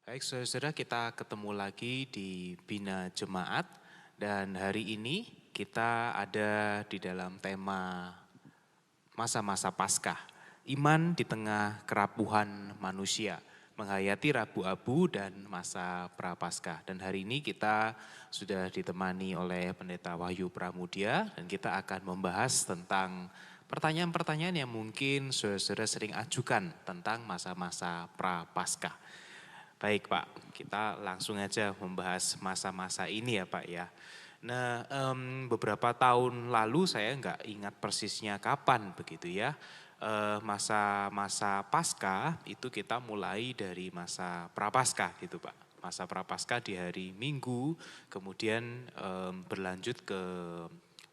Baik, saudara-saudara, kita ketemu lagi di Bina Jemaat dan hari ini kita ada di dalam tema masa-masa Paskah. Iman di tengah kerapuhan manusia, menghayati Rabu Abu dan masa Prapaskah. Dan hari ini kita sudah ditemani oleh Pendeta Wahyu Pramudia dan kita akan membahas tentang pertanyaan-pertanyaan yang mungkin saudara-saudara sering ajukan tentang masa-masa Prapaskah. Baik Pak, kita langsung aja membahas masa-masa ini ya Pak ya. Nah beberapa tahun lalu saya nggak ingat persisnya kapan begitu ya. Masa-masa Paskah itu kita mulai dari masa Prapaskah gitu Pak. Masa Prapaskah di hari Minggu, kemudian berlanjut ke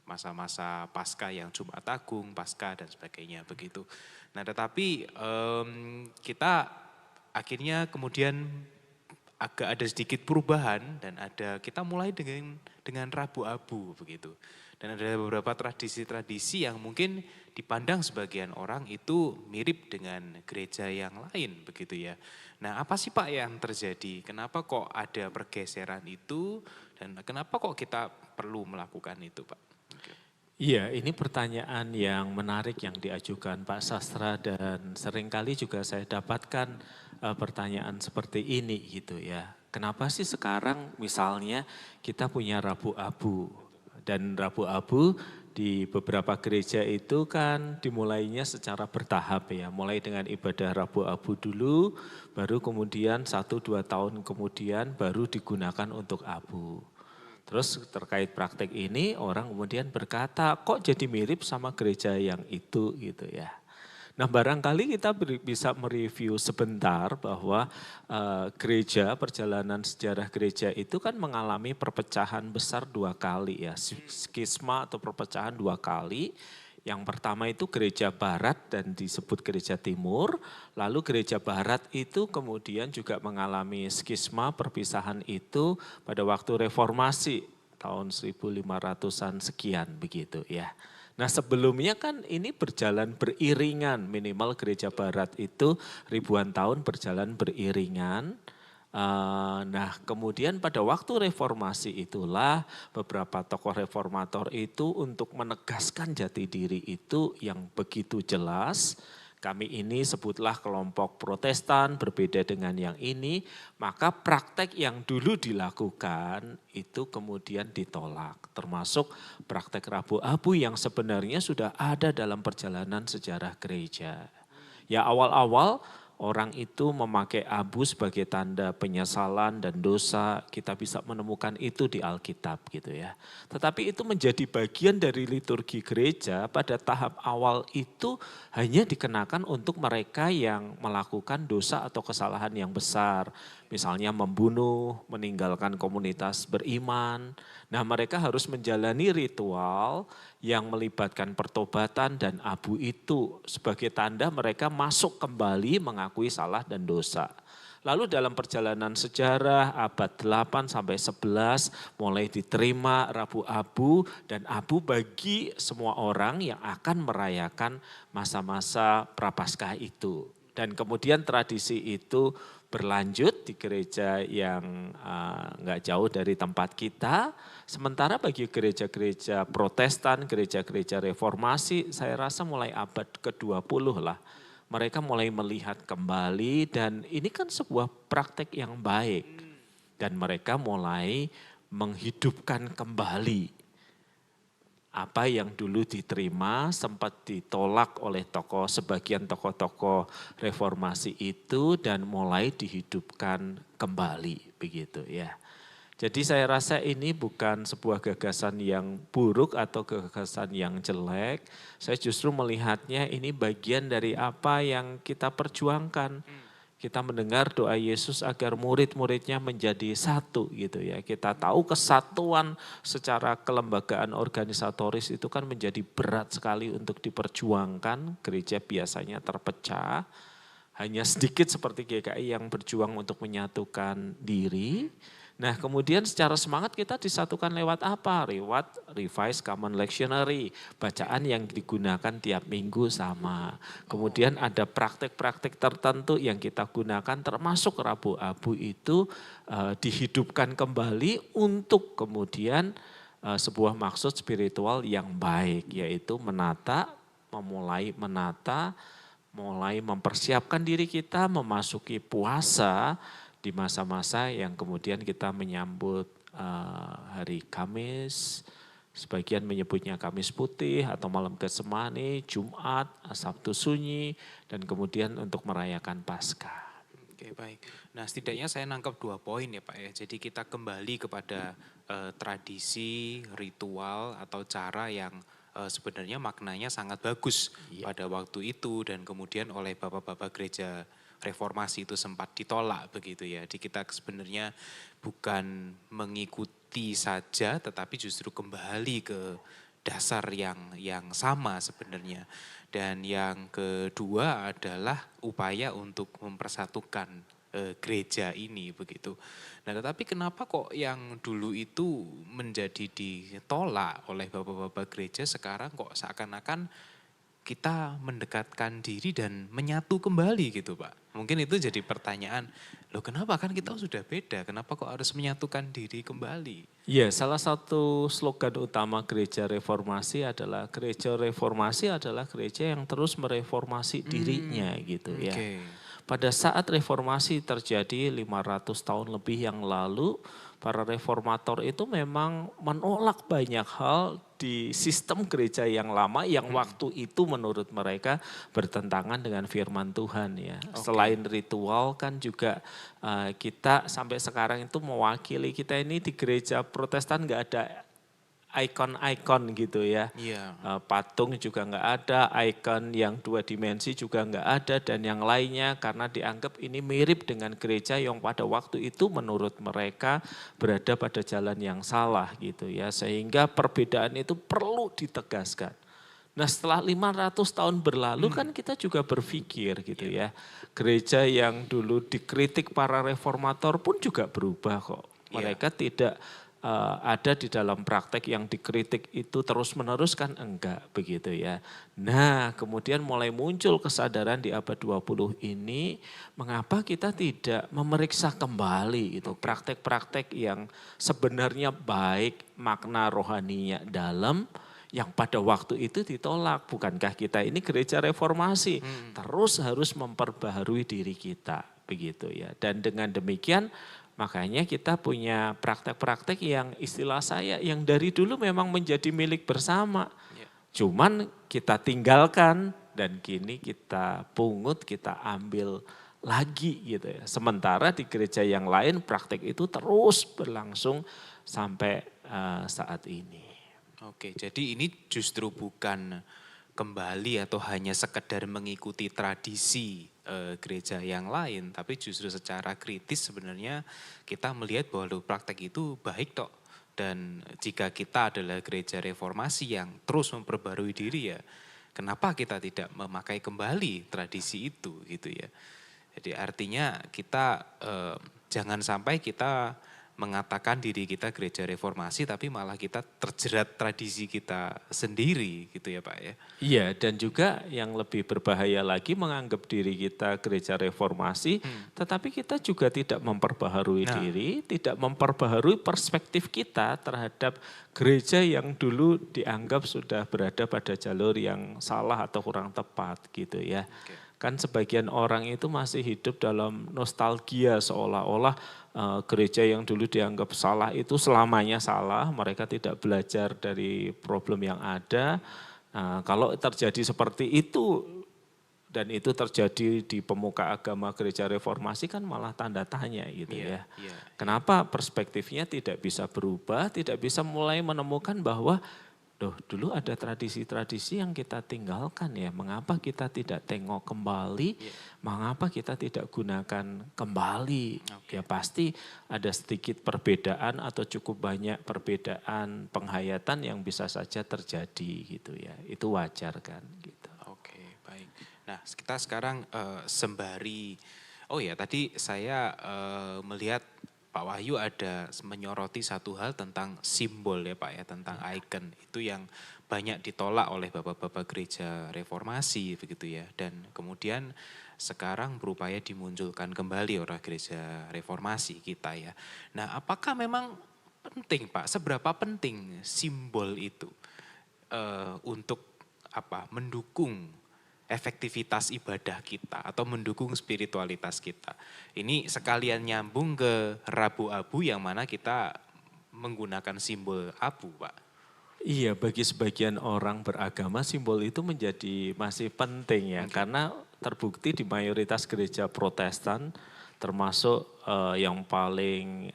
masa-masa Paskah yang Jumat Agung, Paskah dan sebagainya begitu. Nah tetapi kita akhirnya kemudian agak ada sedikit perubahan dan kita mulai dengan Rabu Abu begitu. Dan ada beberapa tradisi-tradisi yang mungkin dipandang sebagian orang itu mirip dengan gereja yang lain begitu ya. Nah, apa sih Pak yang terjadi? Kenapa kok ada pergeseran itu dan kenapa kok kita perlu melakukan itu Pak? Iya, ini pertanyaan yang menarik yang diajukan Pak Sastra dan seringkali juga saya dapatkan pertanyaan seperti ini gitu ya. Kenapa sih sekarang misalnya kita punya Rabu Abu dan Rabu Abu di beberapa gereja itu kan dimulainya secara bertahap ya. Mulai dengan ibadah Rabu Abu dulu, baru kemudian 1-2 tahun kemudian baru digunakan untuk abu. Terus terkait praktek ini orang kemudian berkata, kok jadi mirip sama gereja yang itu gitu ya. Nah barangkali kita bisa mereview sebentar bahwa gereja, perjalanan sejarah gereja itu kan mengalami perpecahan besar 2 kali ya. Skisma atau perpecahan 2 kali. Yang pertama itu gereja barat dan disebut gereja timur. Lalu gereja barat itu kemudian juga mengalami skisma perpisahan itu pada waktu reformasi tahun 1500-an sekian begitu ya. Nah sebelumnya kan ini berjalan beriringan, minimal gereja barat itu ribuan tahun berjalan beriringan. Nah kemudian pada waktu reformasi itulah beberapa tokoh reformator itu untuk menegaskan jati diri itu yang begitu jelas. Kami ini sebutlah kelompok Protestan berbeda dengan yang ini, maka praktek yang dulu dilakukan itu kemudian ditolak. Termasuk praktek Rabu Abu yang sebenarnya sudah ada dalam perjalanan sejarah gereja. Ya awal-awal orang itu memakai abu sebagai tanda penyesalan dan dosa, kita bisa menemukan itu di Alkitab gitu ya. Tetapi itu menjadi bagian dari liturgi gereja pada tahap awal itu hanya dikenakan untuk mereka yang melakukan dosa atau kesalahan yang besar. Misalnya membunuh, meninggalkan komunitas beriman. Nah mereka harus menjalani ritual yang melibatkan pertobatan dan abu itu sebagai tanda mereka masuk kembali mengakui salah dan dosa. Lalu dalam perjalanan sejarah abad 8 sampai 11 mulai diterima Rabu Abu dan abu bagi semua orang yang akan merayakan masa-masa Prapaskah itu. Dan kemudian tradisi itu berlanjut di gereja yang nggak jauh dari tempat kita. Sementara bagi gereja-gereja Protestan, gereja-gereja Reformasi, saya rasa mulai abad ke-20 lah. Mereka mulai melihat kembali dan ini kan sebuah praktek yang baik. Dan mereka mulai menghidupkan kembali apa yang dulu diterima sempat ditolak oleh sebagian tokoh-tokoh reformasi itu dan mulai dihidupkan kembali begitu ya. Jadi saya rasa ini bukan sebuah gagasan yang buruk atau gagasan yang jelek. Saya justru melihatnya ini bagian dari apa yang kita perjuangkan. Kita mendengar doa Yesus agar murid-muridnya menjadi satu gitu ya. Kita tahu kesatuan secara kelembagaan organisatoris itu kan menjadi berat sekali untuk diperjuangkan. Gereja biasanya terpecah. Hanya sedikit seperti GKI yang berjuang untuk menyatukan diri. Nah kemudian secara semangat kita disatukan lewat apa? Lewat Revised Common Lectionary, bacaan yang digunakan tiap minggu sama. Kemudian ada praktek-praktek tertentu yang kita gunakan termasuk Rabu Abu itu dihidupkan kembali untuk kemudian sebuah maksud spiritual yang baik, yaitu memulai menata, mulai mempersiapkan diri kita memasuki puasa di masa-masa yang kemudian kita menyambut hari Kamis, sebagian menyebutnya Kamis Putih atau Malam Getsemani, Jumat, Sabtu Sunyi, dan kemudian untuk merayakan Paskah. Oke, baik. Nah, setidaknya saya nangkap 2 poin ya Pak ya. Jadi kita kembali kepada tradisi, ritual atau cara yang sebenarnya maknanya sangat bagus pada waktu itu dan kemudian oleh bapak-bapak gereja reformasi itu sempat ditolak begitu ya. Jadi kita sebenarnya bukan mengikuti saja tetapi justru kembali ke dasar yang sama sebenarnya. Dan yang kedua adalah upaya untuk mempersatukan gereja ini begitu. Nah, tetapi kenapa kok yang dulu itu menjadi ditolak oleh bapak-bapak gereja sekarang kok seakan-akan kita mendekatkan diri dan menyatu kembali gitu Pak. Mungkin itu jadi pertanyaan, loh kenapa kan kita sudah beda, kenapa kok harus menyatukan diri kembali? Iya, salah satu slogan utama gereja reformasi adalah gereja yang terus mereformasi dirinya gitu ya. Oke. Pada saat reformasi terjadi 500 tahun lebih yang lalu, para reformator itu memang menolak banyak hal di sistem gereja yang lama yang waktu itu menurut mereka bertentangan dengan firman Tuhan ya. Selain ritual kan juga kita sampai sekarang itu mewakili, kita ini di gereja Protestan nggak ada ikon-ikon gitu ya. Iya. Patung juga nggak ada, ikon yang 2 dimensi juga nggak ada dan yang lainnya karena dianggap ini mirip dengan gereja yang pada waktu itu menurut mereka berada pada jalan yang salah gitu ya. Sehingga perbedaan itu perlu ditegaskan. Nah setelah 500 tahun berlalu kan kita juga berpikir gitu ya. Gereja yang dulu dikritik para reformator pun juga berubah kok. Mereka tidak ada di dalam praktek yang dikritik itu terus-menerus kan enggak begitu ya. Nah kemudian mulai muncul kesadaran di abad 20 ini mengapa kita tidak memeriksa kembali itu praktek-praktek yang sebenarnya baik, makna rohaninya dalam, yang pada waktu itu ditolak. Bukankah kita ini gereja reformasi terus harus memperbaharui diri kita begitu ya. Dan dengan demikian makanya kita punya praktek-praktek yang istilah saya yang dari dulu memang menjadi milik bersama. Cuman kita tinggalkan dan kini kita pungut, kita ambil lagi gitu ya. Sementara di gereja yang lain praktek itu terus berlangsung sampai saat ini. Oke, jadi ini justru bukan kembali atau hanya sekedar mengikuti tradisi gereja yang lain, tapi justru secara kritis sebenarnya kita melihat bahwa loh, praktek itu baik tok. Dan jika kita adalah gereja reformasi yang terus memperbarui diri ya, kenapa kita tidak memakai kembali tradisi itu gitu ya. Jadi artinya kita jangan sampai kita mengatakan diri kita gereja reformasi tapi malah kita terjerat tradisi kita sendiri gitu ya Pak ya. Iya dan juga yang lebih berbahaya lagi menganggap diri kita gereja reformasi tetapi kita juga tidak memperbaharui diri, tidak memperbaharui perspektif kita terhadap gereja yang dulu dianggap sudah berada pada jalur yang salah atau kurang tepat gitu ya. Kan sebagian orang itu masih hidup dalam nostalgia seolah-olah gereja yang dulu dianggap salah itu selamanya salah, mereka tidak belajar dari problem yang ada. Nah, kalau terjadi seperti itu dan itu terjadi di pemuka agama gereja reformasi kan malah tanda tanya gitu ya. Kenapa perspektifnya tidak bisa berubah, tidak bisa mulai menemukan bahwa dulu ada tradisi-tradisi yang kita tinggalkan ya, mengapa kita tidak tengok kembali, mengapa kita tidak gunakan kembali. Ya pasti ada sedikit perbedaan atau cukup banyak perbedaan penghayatan yang bisa saja terjadi gitu ya, itu wajar kan gitu. Oke, baik. Nah kita sekarang sembari, oh ya tadi saya melihat Pak Wahyu ada menyoroti satu hal tentang simbol ya Pak ya, tentang icon. Itu yang banyak ditolak oleh bapak-bapak gereja reformasi begitu ya. Dan kemudian sekarang berupaya dimunculkan kembali oleh gereja reformasi kita ya. Nah apakah memang penting Pak, seberapa penting simbol itu untuk mendukung efektivitas ibadah kita atau mendukung spiritualitas kita. Ini sekalian nyambung ke Rabu Abu yang mana kita menggunakan simbol abu, Pak. Iya, bagi sebagian orang beragama simbol itu menjadi masih penting ya, karena terbukti di mayoritas gereja Protestan termasuk yang paling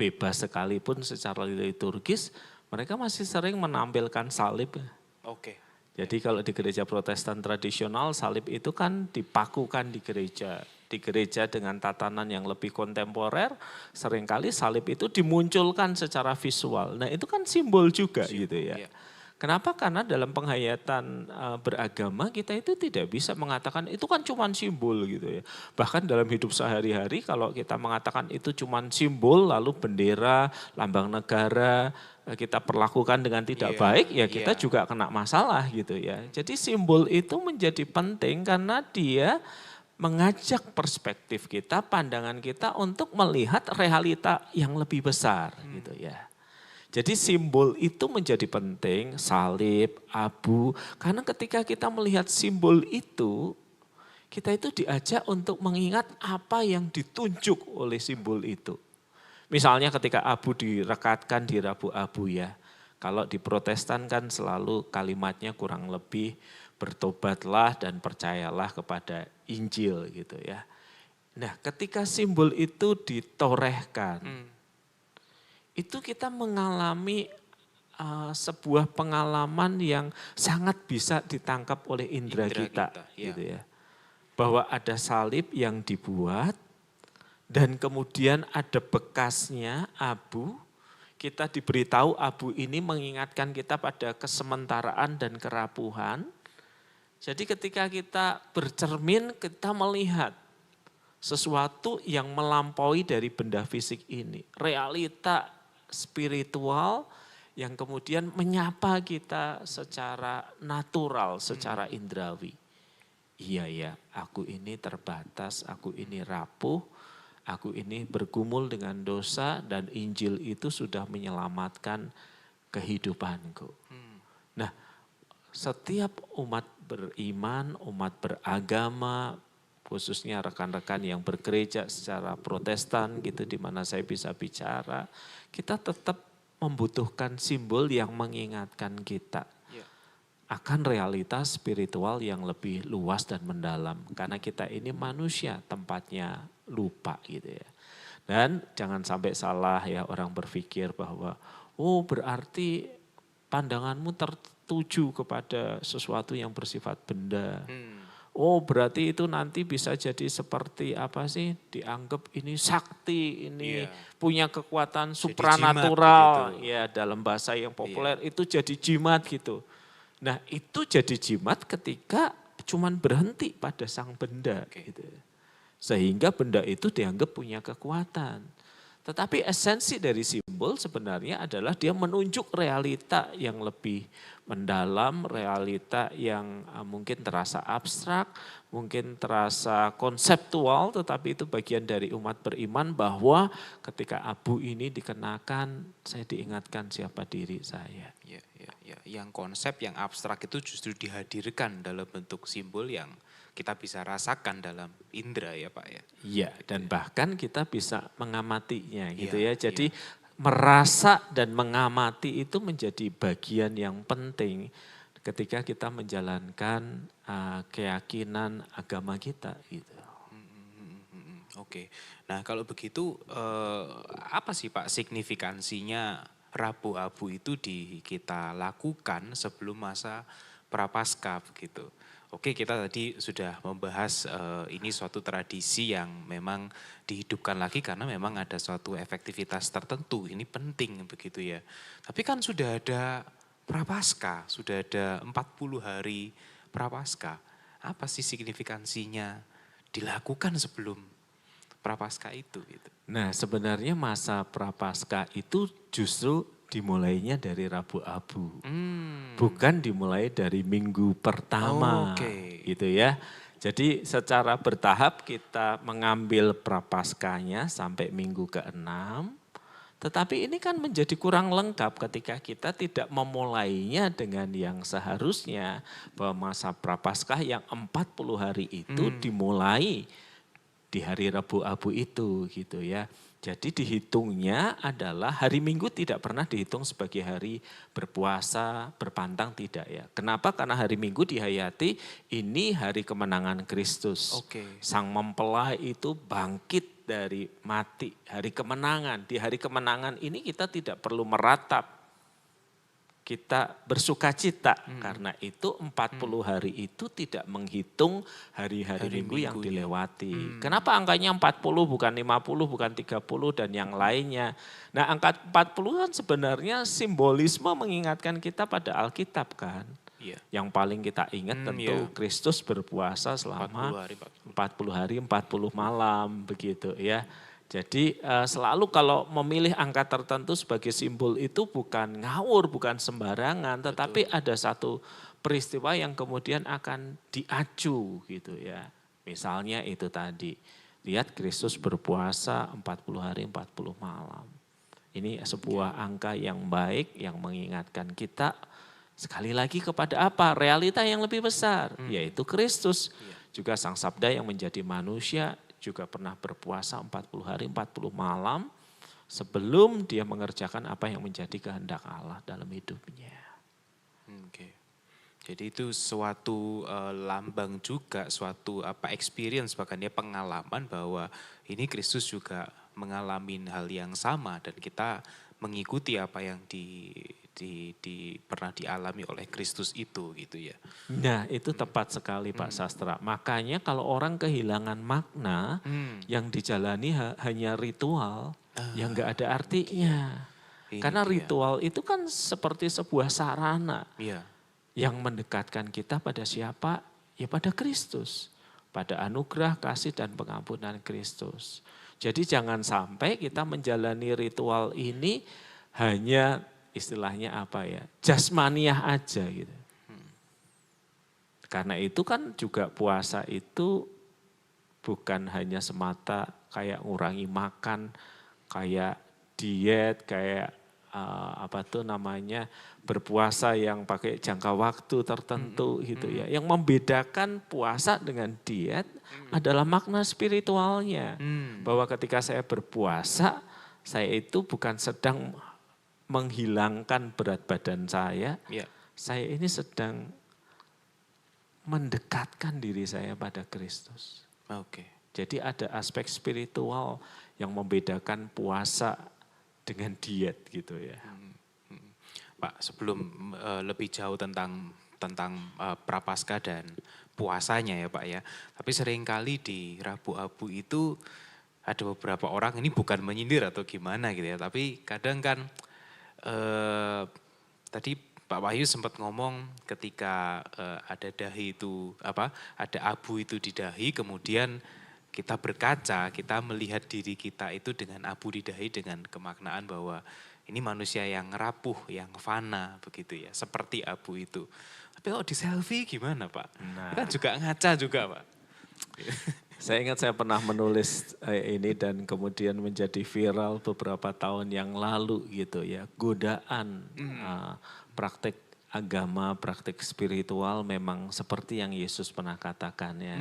bebas sekalipun secara liturgis, mereka masih sering menampilkan salib. Oke. Jadi kalau di gereja Protestan tradisional salib itu kan dipakukan di gereja. Di gereja dengan tatanan yang lebih kontemporer, seringkali salib itu dimunculkan secara visual. Nah itu kan simbol juga gitu ya. Iya. Kenapa? Karena dalam penghayatan beragama kita itu tidak bisa mengatakan itu kan cuma simbol gitu ya. Bahkan dalam hidup sehari-hari kalau kita mengatakan itu cuma simbol lalu bendera, lambang negara kita perlakukan dengan tidak baik ya kita juga kena masalah gitu ya. Jadi simbol itu menjadi penting karena dia mengajak perspektif kita, pandangan kita untuk melihat realita yang lebih besar gitu ya. Jadi simbol itu menjadi penting, salib, abu, karena ketika kita melihat simbol itu, kita itu diajak untuk mengingat apa yang ditunjuk oleh simbol itu. Misalnya ketika abu direkatkan di Rabu Abu ya, kalau di Protestan kan selalu kalimatnya kurang lebih bertobatlah dan percayalah kepada Injil gitu ya. Nah ketika simbol itu ditorehkan, itu kita mengalami sebuah pengalaman yang sangat bisa ditangkap oleh indera kita gitu ya. Bahwa ada salib yang dibuat dan kemudian ada bekasnya abu, kita diberitahu abu ini mengingatkan kita pada kesementaraan dan kerapuhan. Jadi ketika kita bercermin kita melihat sesuatu yang melampaui dari benda fisik ini. Realita spiritual yang kemudian menyapa kita secara natural, secara indrawi. Iya ya, aku ini terbatas, aku ini rapuh, aku ini bergumul dengan dosa dan Injil itu sudah menyelamatkan kehidupanku. Nah, setiap umat beriman, umat beragama, khususnya rekan-rekan yang bergereja secara Protestan gitu di mana saya bisa bicara, kita tetap membutuhkan simbol yang mengingatkan kita akan realitas spiritual yang lebih luas dan mendalam. Karena kita ini manusia, tempatnya lupa gitu ya. Dan jangan sampai salah ya orang berpikir bahwa oh berarti pandanganmu tertuju kepada sesuatu yang bersifat benda. Oh berarti itu nanti bisa jadi seperti apa sih, dianggap ini sakti, ini punya kekuatan supranatural. Ya dalam bahasa yang populer itu jadi jimat gitu. Nah itu jadi jimat ketika cuman berhenti pada sang benda gitu. Sehingga benda itu dianggap punya kekuatan. Tetapi esensi dari simbol sebenarnya adalah dia menunjuk realita yang lebih mendalam, realita yang mungkin terasa abstrak, mungkin terasa konseptual, tetapi itu bagian dari umat beriman bahwa ketika abu ini dikenakan, saya diingatkan siapa diri saya. Ya. Yang konsep yang abstrak itu justru dihadirkan dalam bentuk simbol yang kita bisa rasakan dalam indera ya Pak ya. Iya, dan bahkan kita bisa mengamatinya gitu ya. Jadi merasa dan mengamati itu menjadi bagian yang penting ketika kita menjalankan keyakinan agama kita gitu. Oke, nah kalau begitu apa sih Pak signifikansinya Rabu Abu itu kita lakukan sebelum masa Prapaskah begitu? Oke, kita tadi sudah membahas ini suatu tradisi yang memang dihidupkan lagi karena memang ada suatu efektivitas tertentu. Ini penting begitu ya. Tapi kan sudah ada Prapaskah, sudah ada 40 hari Prapaskah. Apa sih signifikansinya dilakukan sebelum Prapaskah itu gitu. Nah, sebenarnya masa Prapaskah itu justru dimulainya dari Rabu Abu. Bukan dimulai dari minggu pertama Oke. gitu ya. Jadi secara bertahap kita mengambil Prapaskahnya sampai minggu ke-6. Tetapi ini kan menjadi kurang lengkap ketika kita tidak memulainya dengan yang seharusnya. Bahwa masa Prapaskah yang 40 hari itu dimulai di hari Rabu Abu itu gitu ya. Jadi dihitungnya adalah hari Minggu tidak pernah dihitung sebagai hari berpuasa, berpantang tidak ya. Kenapa? Karena hari Minggu dihayati ini hari kemenangan Kristus. Oke. Sang mempelai itu bangkit dari mati, hari kemenangan. Di hari kemenangan ini kita tidak perlu meratap. Kita bersuka cita karena itu 40 hari itu tidak menghitung hari-hari minggu yang minggunya. dilewati. Kenapa angkanya 40 bukan 50 bukan 30 dan yang lainnya. Nah angka 40 kan sebenarnya simbolisme mengingatkan kita pada Alkitab kan. Iya. Yang paling kita ingat tentu Kristus berpuasa selama 40 hari 40 malam begitu ya. Jadi selalu kalau memilih angka tertentu sebagai simbol itu bukan ngawur, bukan sembarangan. Tetapi ada satu peristiwa yang kemudian akan diacu gitu ya. Misalnya itu tadi, lihat Kristus berpuasa 40 hari 40 malam. Ini sebuah angka yang baik yang mengingatkan kita sekali lagi kepada apa? Realita yang lebih besar, yaitu Kristus. Juga Sang Sabda yang menjadi manusia juga pernah berpuasa 40 hari 40 malam sebelum dia mengerjakan apa yang menjadi kehendak Allah dalam hidupnya. Oke. Jadi itu suatu lambang juga, suatu experience bahkan ya pengalaman bahwa ini Kristus juga mengalami hal yang sama dan kita mengikuti apa yang pernah dialami oleh Kristus itu gitu ya. Nah itu tepat sekali Pak Sastra. Makanya kalau orang kehilangan makna yang dijalani hanya ritual yang gak ada artinya. Karena ritual itu kan seperti sebuah sarana yang mendekatkan kita pada siapa? Ya pada Kristus. Pada anugerah, kasih dan pengampunan Kristus. Jadi jangan sampai kita menjalani ritual ini hanya istilahnya apa ya, jasmaniah aja gitu. Karena itu kan juga puasa itu bukan hanya semata kayak ngurangi makan, kayak diet, kayak berpuasa yang pakai jangka waktu tertentu gitu ya. Yang membedakan puasa dengan diet adalah makna spiritualnya. Bahwa ketika saya berpuasa, saya itu bukan sedang menghilangkan berat badan saya ini sedang mendekatkan diri saya pada Kristus. Jadi ada aspek spiritual yang membedakan puasa dengan diet gitu ya. Pak, sebelum lebih jauh tentang Prapaskah dan puasanya ya Pak ya. Tapi seringkali di Rabu Abu itu ada beberapa orang, ini bukan menyindir atau gimana gitu ya. Tapi kadang kan tadi Pak Wahyu sempat ngomong ketika ada dahi itu ada abu itu di dahi, kemudian kita berkaca, kita melihat diri kita itu dengan abu di dahi dengan kemaknaan bahwa ini manusia yang rapuh, yang fana begitu ya, seperti abu itu. Tapi kalau di selfie gimana Pak? Nah. Kan juga ngaca juga Pak. Saya ingat saya pernah menulis ini dan kemudian menjadi viral beberapa tahun yang lalu gitu ya. Godaan praktik agama, praktik spiritual memang seperti yang Yesus pernah katakan ya.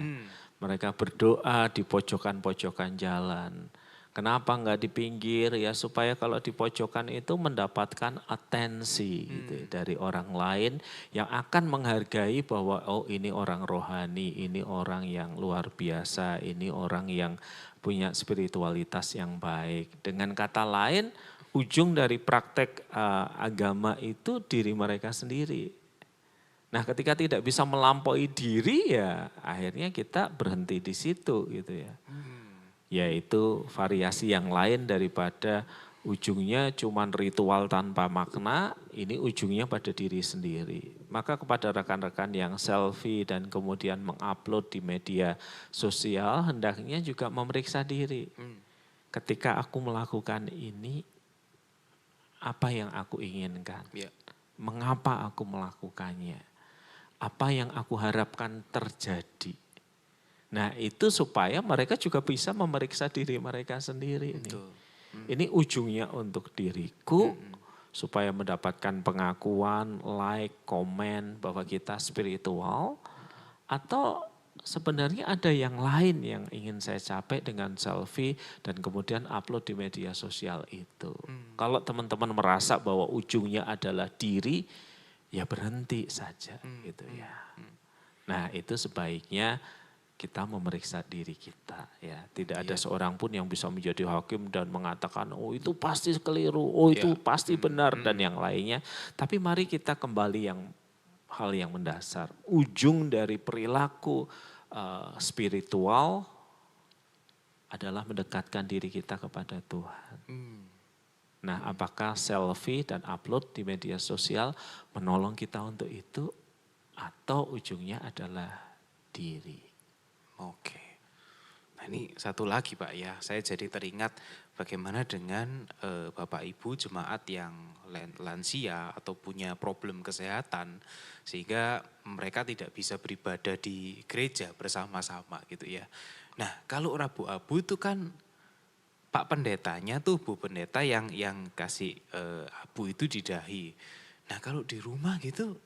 Mereka berdoa di pojokan-pojokan jalan. Kenapa enggak di pinggir ya, supaya kalau di pojokan itu mendapatkan atensi gitu ya, dari orang lain yang akan menghargai bahwa oh ini orang rohani, ini orang yang luar biasa, ini orang yang punya spiritualitas yang baik. Dengan kata lain, ujung dari praktek agama itu diri mereka sendiri. Nah ketika tidak bisa melampaui diri ya akhirnya kita berhenti di situ gitu ya. Yaitu variasi yang lain daripada ujungnya cuman ritual tanpa makna, ini ujungnya pada diri sendiri. Maka kepada rekan-rekan yang selfie dan kemudian mengupload di media sosial, hendaknya juga memeriksa diri. Ketika aku melakukan ini, apa yang aku inginkan? Ya. Mengapa aku melakukannya? Apa yang aku harapkan terjadi? Nah itu supaya mereka juga bisa memeriksa diri mereka sendiri. Ini ujungnya untuk diriku, supaya mendapatkan pengakuan, like, komen bahwa kita spiritual, atau sebenarnya ada yang lain yang ingin saya capai dengan selfie dan kemudian upload di media sosial itu. Kalau teman-teman merasa bahwa ujungnya adalah diri, ya berhenti saja gitu ya. Nah itu sebaiknya kita memeriksa diri kita ya. Tidak ada seorang pun yang bisa menjadi hakim dan mengatakan oh itu pasti keliru, oh itu pasti benar dan yang lainnya. Tapi mari kita kembali hal yang mendasar. Ujung dari perilaku spiritual adalah mendekatkan diri kita kepada Tuhan. Nah apakah selfie dan upload di media sosial menolong kita untuk itu atau ujungnya adalah diri? Oke. Nah ini satu lagi Pak ya, saya jadi teringat bagaimana dengan Bapak Ibu jemaat yang lansia atau punya problem kesehatan sehingga mereka tidak bisa beribadah di gereja bersama-sama gitu ya. Nah kalau Rabu Abu itu kan Pak Pendetanya tuh Bu Pendeta yang kasih abu itu di dahi. Nah kalau di rumah gitu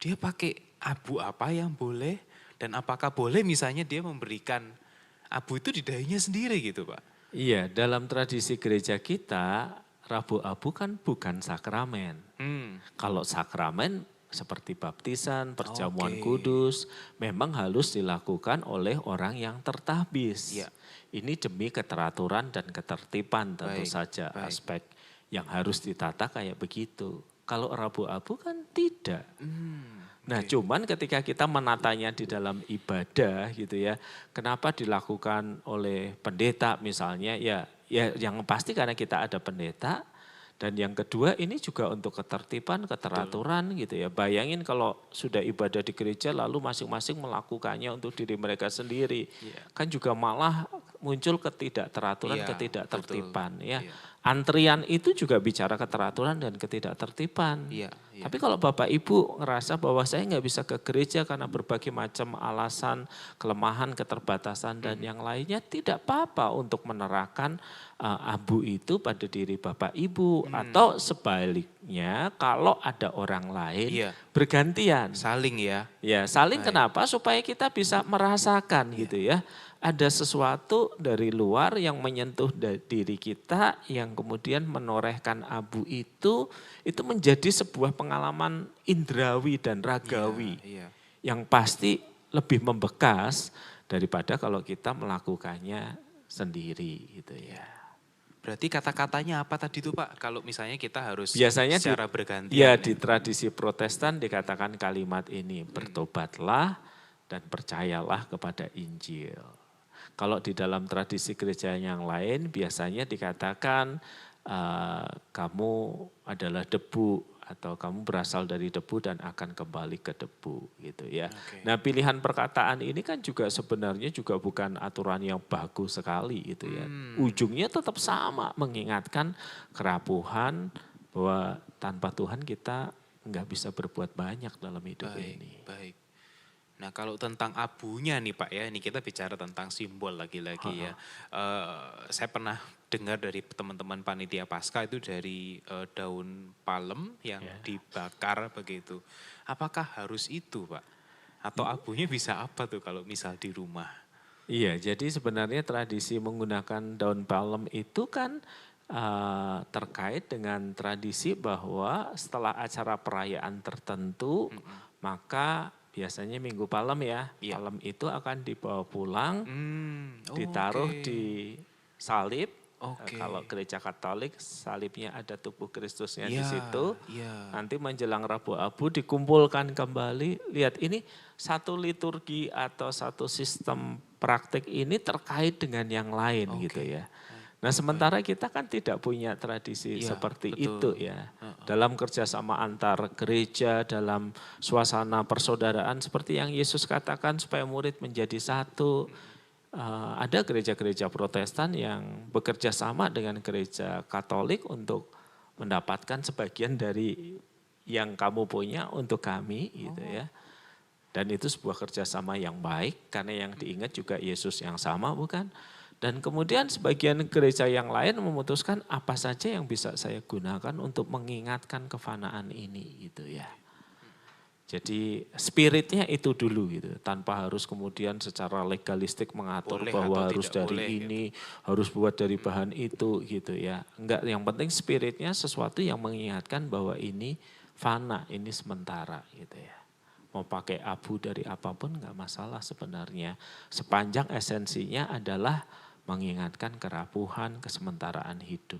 dia pakai abu apa yang boleh dan apakah boleh misalnya dia memberikan abu itu di dahinya sendiri gitu Pak? Iya, dalam tradisi gereja kita, Rabu Abu kan bukan sakramen. Kalau sakramen seperti baptisan, perjamuan kudus, memang harus dilakukan oleh orang yang tertahbis. Ya. Ini demi keteraturan dan ketertiban tentu saja aspek yang harus ditata kayak begitu. Kalau Rabu Abu kan tidak. Nah cuman ketika kita menatanya di dalam ibadah gitu ya, kenapa dilakukan oleh pendeta misalnya, ya yang pasti karena kita ada pendeta, dan yang kedua ini juga untuk ketertiban, keteraturan gitu ya. Bayangin kalau sudah ibadah di gereja lalu masing-masing melakukannya untuk diri mereka sendiri. Kan juga malah muncul ketidakteraturan, ketidaktertiban ya. Antrian itu juga bicara keteraturan dan ketidaktertiban. Tapi kalau Bapak Ibu ngerasa bahwa saya nggak bisa ke gereja karena berbagai macam alasan, kelemahan, keterbatasan dan yang lainnya, tidak apa-apa untuk menerapkan abu itu pada diri Bapak Ibu. Atau sebaliknya kalau ada orang lain bergantian. Saling ya. Ya saling kenapa? Supaya kita bisa merasakan gitu ya. Ada sesuatu dari luar yang menyentuh diri kita yang kemudian menorehkan abu itu menjadi sebuah pengalaman indrawi dan ragawi yang pasti lebih membekas daripada kalau kita melakukannya sendiri gitu ya. Berarti kata-katanya apa tadi tuh Pak? Kalau misalnya kita harus biasanya secara bergantian. Ya di tradisi Protestan dikatakan kalimat ini, bertobatlah dan percayalah kepada Injil. Kalau di dalam tradisi gereja yang lain biasanya dikatakan kamu adalah debu atau kamu berasal dari debu dan akan kembali ke debu gitu ya. Nah pilihan perkataan ini kan juga sebenarnya juga bukan aturan yang bagus sekali gitu ya. Ujungnya tetap sama, mengingatkan kerapuhan bahwa tanpa Tuhan kita nggak bisa berbuat banyak dalam hidup ini. Baik. Nah kalau tentang abunya nih Pak ya, ini kita bicara tentang simbol lagi-lagi ya. Saya pernah dengar dari teman-teman panitia Paskah itu dari daun palem yang dibakar begitu. Apakah harus itu Pak? Atau abunya bisa apa tuh kalau misal di rumah? Iya, jadi sebenarnya tradisi menggunakan daun palem itu kan terkait dengan tradisi bahwa setelah acara perayaan tertentu, maka biasanya Minggu Palem ya, palem itu akan dibawa pulang, ditaruh di salib. Kalau gereja Katolik salibnya ada tubuh Kristusnya di situ. Nanti menjelang Rabu Abu dikumpulkan kembali. Lihat ini satu liturgi atau satu sistem praktik ini terkait dengan yang lain gitu ya. Nah sementara kita kan tidak punya tradisi Iya, seperti betul. itu ya. Dalam kerjasama antar gereja, dalam suasana persaudaraan seperti yang Yesus katakan supaya murid menjadi satu. Ada gereja-gereja Protestan yang bekerja sama dengan gereja Katolik untuk mendapatkan sebagian dari yang kamu punya untuk kami gitu ya. Dan itu sebuah kerjasama yang baik karena yang diingat juga Yesus yang sama bukan? Dan kemudian sebagian gereja yang lain memutuskan apa saja yang bisa saya gunakan untuk mengingatkan kefanaan ini gitu ya. Jadi spiritnya itu dulu gitu, tanpa harus kemudian secara legalistik mengatur Boleh bahwa atau harus tidak dari boleh gitu. ini, harus buat dari bahan itu gitu ya. Enggak, yang penting spiritnya sesuatu yang mengingatkan bahwa ini fana, ini sementara gitu ya. Mau pakai abu dari apapun enggak masalah sebenarnya. Sepanjang esensinya adalah mengingatkan kerapuhan, kesementaraan hidup.